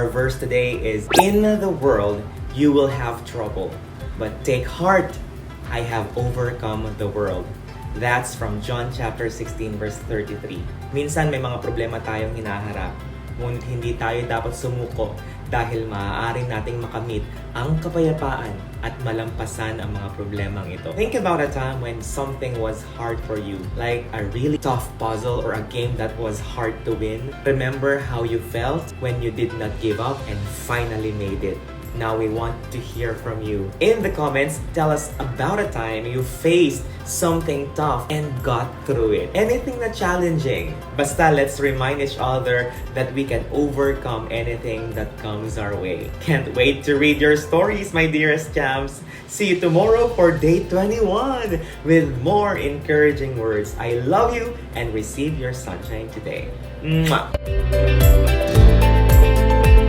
Our verse today is, "In the world you will have trouble, but take heart, I have overcome the world." That's from John chapter 16 verse 33. Minsan may mga problema tayong hinaharap, ngunit hindi tayo dapat sumuko dahil maaari nating makamit ang kapayapaan at malampasan ang mga problemang ito. Think about a time when something was hard for you, like a really tough puzzle or a game that was hard to win. Remember how you felt when you did not give up and finally made it. Now we want to hear from you. In the comments, tell us about a time you faced something tough and got through it. Anything na challenging. Basta let's remind each other that we can overcome anything that comes our way. Can't wait to read your stories, my dearest champs. See you tomorrow for day 21 with more encouraging words. I love you and receive your sunshine today. Mwah!